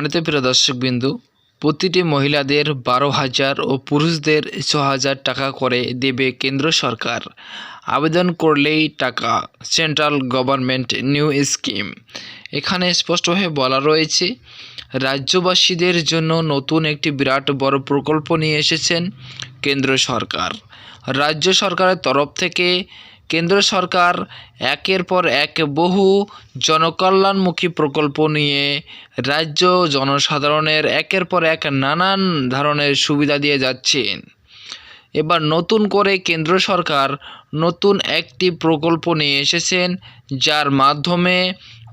সম্মানিত প্রিয় দর্শকবিন্দু, প্রতিটি মহিলাদের 12,000 ও পুরুষদের 6,000 টাকা করে দেবে কেন্দ্র সরকার। আবেদন করলেই টাকা। Central government new scheme. এখানে স্পষ্টভাবে বলা রয়েছে, রাজ্যবাসীদের জন্য নতুন একটি বিরাট বড় প্রকল্প নিয়ে এসেছেন কেন্দ্র সরকার। রাজ্য সরকারের তরফ থেকে কেন্দ্র সরকার একের পর এক বহু জনকল্যাণমুখী প্রকল্প নিয়ে রাজ্য জনসাধারণের একের পর এক নানান ধরনের সুবিধা দিয়ে যাচ্ছেন। এবার নতুন করে কেন্দ্র সরকার নতুন একটি প্রকল্প নিয়ে এসেছেন, যার মাধ্যমে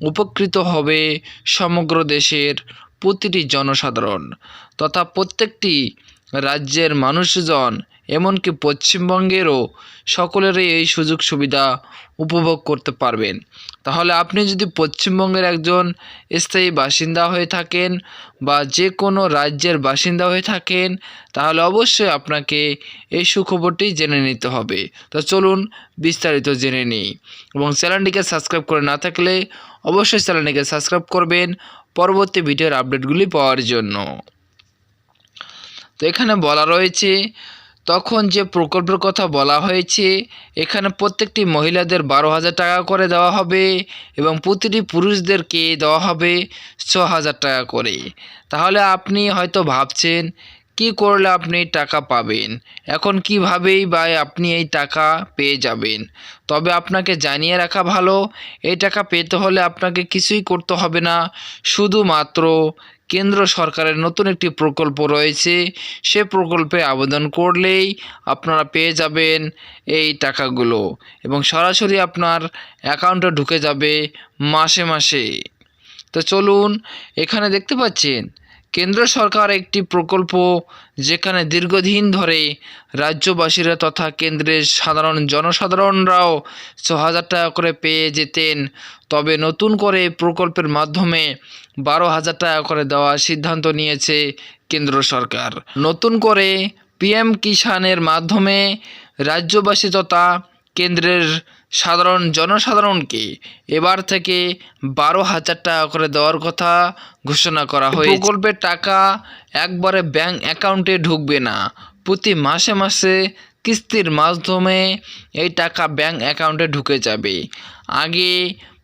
উপকৃত হবে সমগ্র দেশের প্রতিটি জনসাধারণ তথা প্রত্যেকটি রাজ্যের মানুষজন, এমনকি পশ্চিমবঙ্গেরও সকলেরই এই সুযোগ সুবিধা উপভোগ করতে পারবেন। তাহলে আপনি যদি পশ্চিমবঙ্গের একজন স্থায়ী বাসিন্দা হয়ে থাকেন বা যে কোনো রাজ্যের বাসিন্দা হয়ে থাকেন, তাহলে অবশ্যই আপনাকে এই সুখবরটি জেনে নিতে হবে। তো চলুন বিস্তারিত জেনে নিই, এবং চ্যানেলটিকে সাবস্ক্রাইব করে না থাকলে অবশ্যই চ্যানেলটিকে সাবস্ক্রাইব করবেন পরবর্তী ভিডিওর আপডেটগুলি পাওয়ার জন্য। তো এখানে বলা রয়েছে, তখন যে প্রকল্পের কথা বলা হয়েছে, এখানে প্রত্যেকটি মহিলাদের 12,000 টাকা করে দেওয়া হবে এবং প্রতিটি পুরুষদেরকে দেওয়া হবে 6,000 টাকা করে। তাহলে আপনি হয়তো ভাবছেন, কি করলে আপনি টাকা পাবেন, এখন কিভাবেই বা আপনি এই টাকা পেয়ে যাবেন। তবে আপনাকে জানিয়ে রাখা ভালো, এই টাকা পেতে হলে আপনাকে কিছুই করতে হবে না, শুধুমাত্র কেন্দ্র সরকারের নতুন একটি প্রকল্প রয়েছে, সে প্রকল্পে আবেদন করলেই আপনারা পেয়ে যাবেন এই টাকাগুলো, এবং সরাসরি আপনার অ্যাকাউন্টে ঢুকে যাবে মাসে মাসে। তো চলুন, এখানে দেখতে পাচ্ছেন কেন্দ্র সরকার একটি প্রকল্প, যেখানে দীর্ঘদিন ধরে রাজ্যবাসীরা তথা কেন্দ্রের সাধারণ জনসাধারণরাও 6,000 টাকা করে পেয়ে যেতেন। তবে নতুন করে প্রকল্পের মাধ্যমে 12,000 টাকা করে দেওয়ার সিদ্ধান্ত নিয়েছে কেন্দ্র সরকার। নতুন করে পিএম কিষাণের মাধ্যমে রাজ্যবাসী তথা কেন্দ্রের সাধারণ জনসাধারণকে এবার থেকে 12,000 টাকা করে দেওয়ার কথা ঘোষণা করা হয়েছে। প্রকল্পের টাকা একবারে ব্যাংক অ্যাকাউন্টে ঢুকবে না, প্রতি মাসে মাসে কিস্তির মাধ্যমে এই টাকা ব্যাংক অ্যাকাউন্টে ঢুকে যাবে। আগে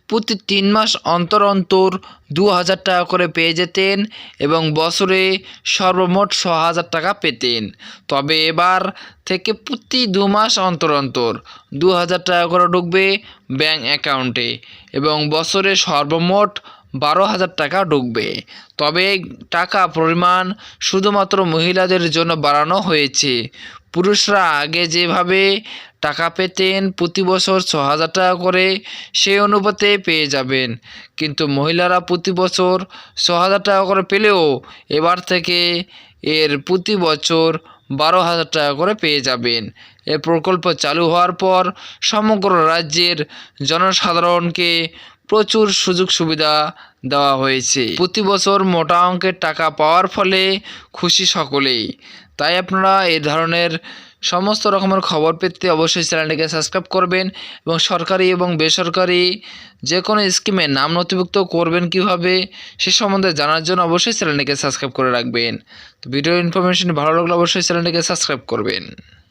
প্রতি 3 মাস অন্তর অন্তর 2,000 টাকা করে পেয়ে যেতেন এবং বছরে সর্বমোট 6,000 টাকা পেতেন। তবে এবার থেকে প্রতি 2 মাস অন্তর অন্তর 2,000 টাকা করে ঢুকবে ব্যাংক অ্যাকাউন্টে এবং বছরে সর্বমোট 12,000 টাকা ঢুকবে। তবে টাকা পরিমাণ শুধুমাত্র মহিলাদের জন্য বাড়ানো হয়েছে। পুরুষরা আগে যেভাবে টাকা পেতেন প্রতি বছর 6,000 টাকা করে, সেই অনুপাতে পেয়ে যাবেন, কিন্তু মহিলারা প্রতি বছর 6,000 টাকা করে পেলেও এবার থেকে এর প্রতি বছর 12,000 টাকা করে পেয়ে যাবেন। এ প্রকল্প চালু হওয়ার পর সমগ্র রাজ্যের জনসাধারণকে প্রচুর সুযোগ সুবিধা দেওয়া হয়েছে। প্রতি বছর মোটা অঙ্কের টাকা পাওয়ার ফলে খুশি সকলেই। তাই আপনারা এই ধরনের সমস্ত রকমের খবর পেতে অবশ্যই চ্যানেলটিকে সাবস্ক্রাইব করবেন, এবং সরকারি এবং বেসরকারি যে কোনো স্কিমে নাম নথিভুক্ত করবেন কিভাবে, সে সম্বন্ধে জানার জন্য অবশ্যই চ্যানেলটিকে সাবস্ক্রাইব করে রাখবেন। তো ভিডিও ইনফরমেশন ভালো লাগলে অবশ্যই চ্যানেলটিকে সাবস্ক্রাইব করবেন।